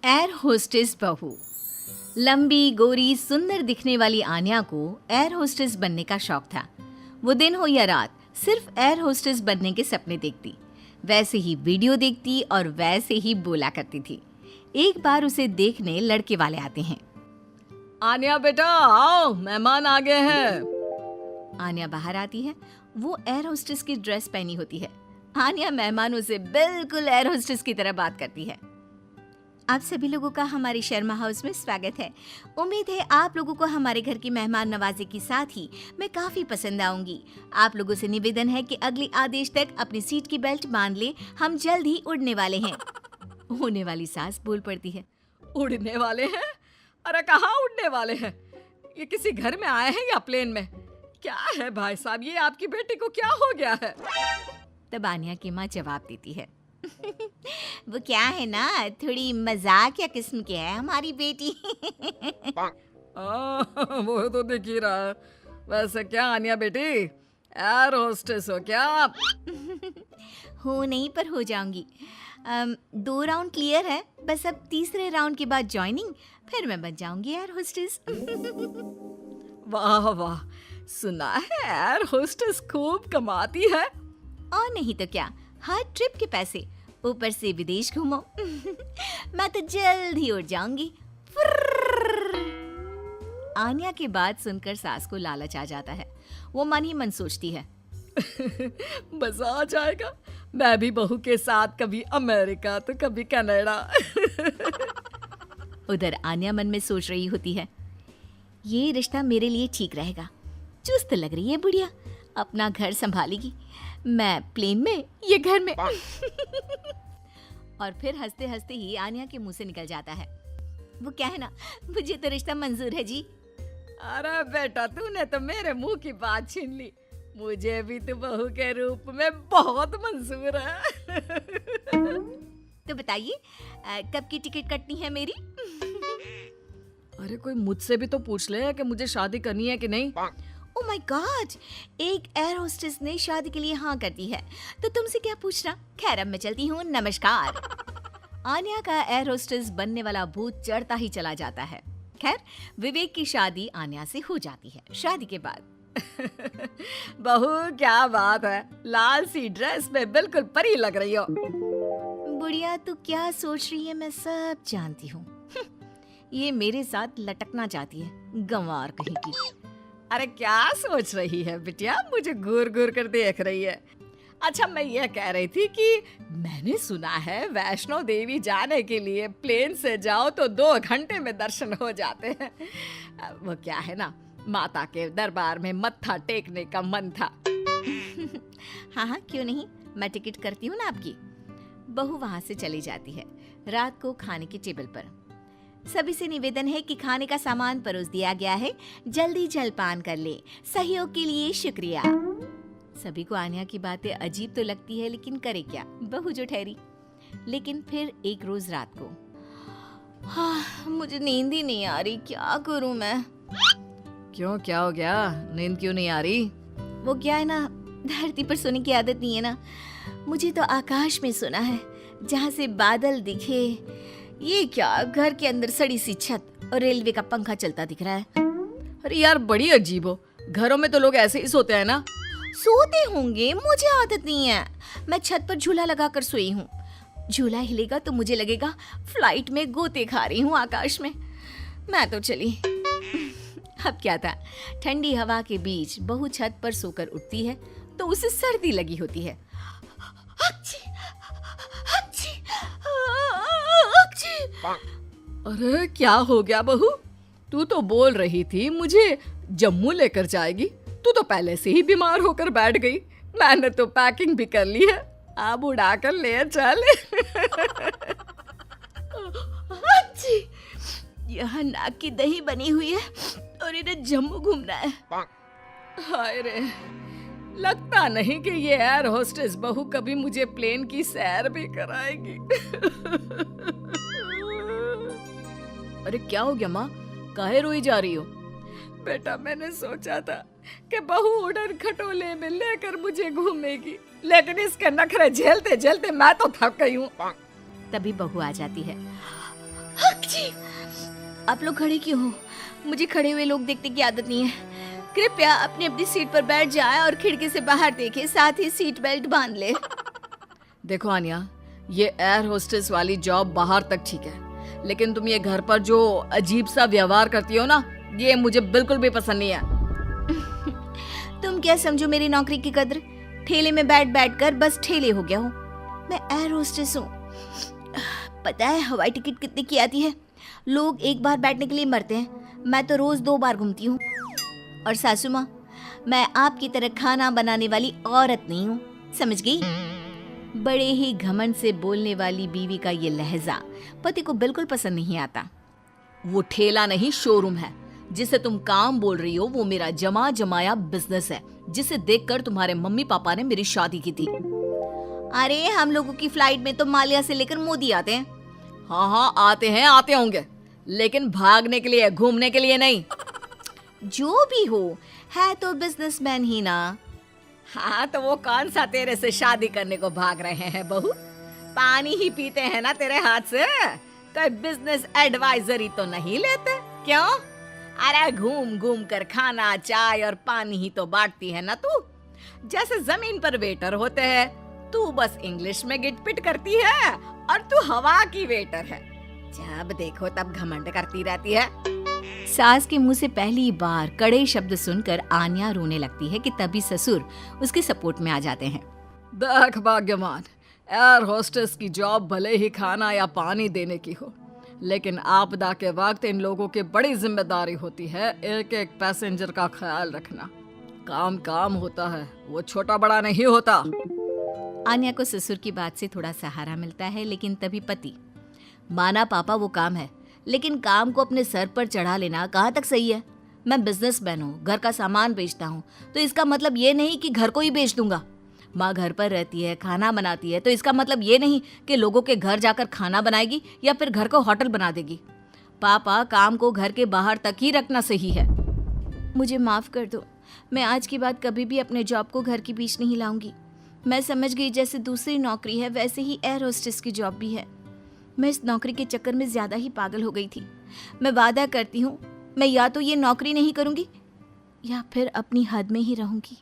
Air hostess बहू। लंबी गोरी सुंदर दिखने वाली आन्या को एयर होस्टेस बनने का शौक था। वो दिन हो या रात सिर्फ एयर होस्टेस बनने के सपने देखती, वैसे ही वीडियो देखती और वैसे ही बोला करती थी। एक बार उसे देखने लड़के वाले आते हैं। आन्या बेटा आओ, मेहमान आ गए हैं। आन्या बाहर आती है। वो एयर होस्टेस की ड्रेस पहनी होती है। आन्या मेहमानों से बिल्कुल एयर होस्टेस की तरह बात करती है। आप सभी लोगों का हमारे शर्मा हाउस में स्वागत है। उम्मीद है आप लोगों को हमारे घर की मेहमान नवाजी के साथ ही मैं काफी पसंद आऊंगी। आप लोगों से निवेदन है कि अगले आदेश तक अपनी सीट की बेल्ट बांध ले, हम जल्द ही उड़ने वाले हैं। होने वाली सास बोल पड़ती है। उड़ने वाले हैं? अरे कहाँ उड़ने वाले हैं? ये किसी घर में आए हैं या प्लेन में? क्या है भाई साहब, ये आपकी बेटी को क्या हो गया है? तब आन्या की माँ जवाब देती है। वो क्या है ना, थोड़ी मजाक या किस्म की है हमारी बेटी। वो तो दिख ही रहा है। वैसे क्या आन्या बेटी, एयर होस्टेस हो क्या आप? हो नहीं, पर हो जाऊंगी। 2 राउंड क्लियर है, बस अब तीसरे राउंड के बाद ज्वाइनिंग, फिर मैं बन जाऊंगी एयर होस्टेस। वाह वाह, सुना है एयर होस्टेस खूब कमाती है। और नहीं तो क्या, हर ट्रिप के पैसे, ऊपर से विदेश घूमो। मैं तो जल्द ही उड़ जाऊंगी। आन्या की बात सुनकर सास को लालच आ जाता है। वो मन ही मन सोचती है, मजा आ जाएगा, मैं भी बहू के साथ कभी अमेरिका तो कभी कनाडा। उधर आन्या मन में सोच रही होती है, ये रिश्ता मेरे लिए ठीक रहेगा। चुस्त लग रही है बुढ़िया, अपना घर संभालेगी, मैं प्लेन में, ये घर में। और फिर हंसते हंसते ही आन्या के मुंह से निकल जाता है, वो क्या है ना, मुझे तो रिश्ता मंजूर है जी। अरे बेटा, तूने तो मेरे मुंह की बात छीन ली। मुझे भी तो बहू के रूप में बहुत मंजूर है। तो बताइए कब की टिकट कटनी है मेरी? अरे कोई मुझसे भी तो पूछ ले कि मुझे शादी करनी है कि नहीं। ओह माय गॉड, एक एयर होस्टेस ने शादी के लिए हाँ कर दी है, तो तुमसे क्या पूछना। खैर अब मैं चलती हूँ, नमस्कार। आन्या का एयर होस्टेस बनने वाला भूत चढ़ता ही चला जाता है। खैर विवेक की शादी आन्या से हो जाती है। शादी के बाद बहू क्या बात है, लाल सी ड्रेस में बिल्कुल परी लग रही हो। बुढ़िया तू क्या सोच रही है मैं सब जानती हूँ। ये मेरे साथ लटकना चाहती है, गंवार कहीं की। अरे क्या सोच रही है बिटिया, मुझे घूर घूर कर देख रही है। अच्छा मैं ये कह रही थी कि मैंने सुना है वैष्णो देवी जाने के लिए प्लेन से जाओ तो 2 घंटे में दर्शन हो जाते हैं। वो क्या है ना, माता के दरबार में मत्था टेकने का मन था। हाँ हाँ क्यों नहीं, मैं टिकट करती हूँ ना आपकी। बहू वहाँ से चली जाती है। रात को खाने के टेबल पर सभी से निवेदन है कि खाने का सामान परोस दिया गया है, जल्दी जलपान कर ले, सहयोग के लिए शुक्रिया। सभी को आन्या की बातें अजीब तो लगती है, लेकिन करे क्या, बहू जो ठहरी। लेकिन फिर एक रोज रात को, हाँ मुझे नींद ही नहीं आ रही, क्या करूं मैं। क्यों, क्या हो गया, नींद क्यों नहीं आ रही? वो क्या है ना, धरती पर सोने की आदत नहीं है ना, मुझे तो आकाश में सोना है, जहाँ से बादल दिखे। ये क्या, घर के अंदर सड़ी सी छत और रेलवे का पंखा चलता दिख रहा है। अरे यार बड़ी अजीब हो, घरों में तो लोग ऐसे ही सोते हैं ना। सोते होंगे, मुझे आदत नहीं है। मैं छत पर झूला लगाकर सोई हूँ। झूला हिलेगा तो मुझे लगेगा फ्लाइट में गोते खा रही हूँ आकाश में। मैं तो चली। अब क्या था, ठंडी हवा के बीच बहू छत पर सोकर उठती है तो उसे सर्दी लगी होती है। अरे क्या हो गया बहू, तू तो बोल रही थी मुझे जम्मू लेकर जाएगी, तू तो पहले से ही बीमार होकर बैठ गई। मैंने तो पैकिंग भी कर ली है, अब उड़ा कर ले चल। यहाँ नाक की दही बनी हुई है और इन्हें जम्मू घूमना है। हाय रे, लगता नहीं कि ये एयर होस्टेस बहू कभी मुझे प्लेन की सैर भी कराएगी। अरे क्या हो गया माँ, काहे रोई जा रही हो? बेटा मैंने सोचा था कि बहू उड़न खटोले में लेकर मुझे घूमेगी, लेकिन इसके नखरे झेलते झेलते मैं तो थक गई हूँ। तभी बहू आ जाती है। हक जी! आप लोग खड़े क्यों हो? मुझे खड़े हुए लोग देखने की आदत नहीं है। कृपया अपनी अपनी सीट पर बैठ जाए और खिड़की से बाहर देखे, साथ ही सीट बेल्ट बांध ले। देखो आन्या, ये एयर होस्टेस वाली जॉब बाहर तक ठीक है, लेकिन तुम ये घर पर जो अजीब सा व्यवहार करती हो ना, ये मुझे बिल्कुल भी पसंद नहीं है। तुम क्या समझो मेरी नौकरी की कद्र? ठेले में बैठ बैठ कर बस ठेले हो गया हूँ। मैं एयर होस्टेस हूँ। पता है हवाई टिकट कितने की आती है? लोग एक बार बैठने के लिए मरते हैं, मैं तो रोज 2 बार घूमती हूँ। और सासू माँ, मैं आपकी तरह खाना बनाने वाली औरत नहीं हूँ, समझ गई? बड़े ही घमंड से बोलने वाली बीवी का ये लहजा पति को बिल्कुल पसंद नहीं आता। वो ठेला नहीं, शोरूम है। जिसे तुम काम बोल रही हो वो मेरा जमा जमाया बिजनेस है, जिसे देखकर तुम्हारे मम्मी पापा ने मेरी शादी की थी। अरे हम लोगों की फ्लाइट में तो मालिया से लेकर मोदी आते हैं। हाँ हाँ, आते होंगे, लेकिन भागने के लिए, घूमने के लिए नहीं। जो भी हो, है तो बिजनेसमैन ही ना। हाँ, तो वो कौन सा तेरे से शादी करने को भाग रहे हैं बहू? पानी ही पीते हैं ना तेरे हाथ से, कोई बिजनेस एडवाइजरी तो नहीं लेते क्यों? अरे घूम घूम कर खाना, चाय और पानी ही तो बांटती है ना तू। जैसे जमीन पर वेटर होते हैं, तू बस इंग्लिश में गिटपिट करती है और तू हवा की वेटर है। जब देखो तब घमंड करती रहती है। सास के मुंह से पहली बार कड़े शब्द सुनकर आन्या रोने लगती है कि तभी ससुर उसके सपोर्ट में आ जाते हैं। देख भाग्यवान, एयर होस्टेस की जॉब भले ही खाना या पानी देने की हो, लेकिन आपदा के वक्त इन लोगों की बड़ी जिम्मेदारी होती है एक एक पैसेंजर का ख्याल रखना। काम काम होता है, वो छोटा बड़ा नहीं होता। आन्या को ससुर की बात से थोड़ा सहारा मिलता है, लेकिन तभी पति, माना पापा वो काम है, लेकिन काम को अपने सर पर चढ़ा लेना कहाँ तक सही है? मैं बिजनेसमैन हूँ, घर का सामान बेचता हूँ, तो इसका मतलब ये नहीं कि घर को ही बेच दूंगा। माँ घर पर रहती है, खाना बनाती है, तो इसका मतलब ये नहीं कि लोगों के घर जाकर खाना बनाएगी या फिर घर को होटल बना देगी। पापा, काम को घर के बाहर तक ही रखना सही है। मुझे माफ कर दो, मैं आज के बाद कभी भी अपने जॉब को घर के बीच नहीं लाऊंगी। मैं समझ गई जैसे दूसरी नौकरी है वैसे ही एयर होस्टेस की जॉब भी है। मैं इस नौकरी के चक्कर में ज्यादा ही पागल हो गई थी। मैं वादा करती हूँ, मैं या तो ये नौकरी नहीं करूंगी या फिर अपनी हद में ही रहूंगी।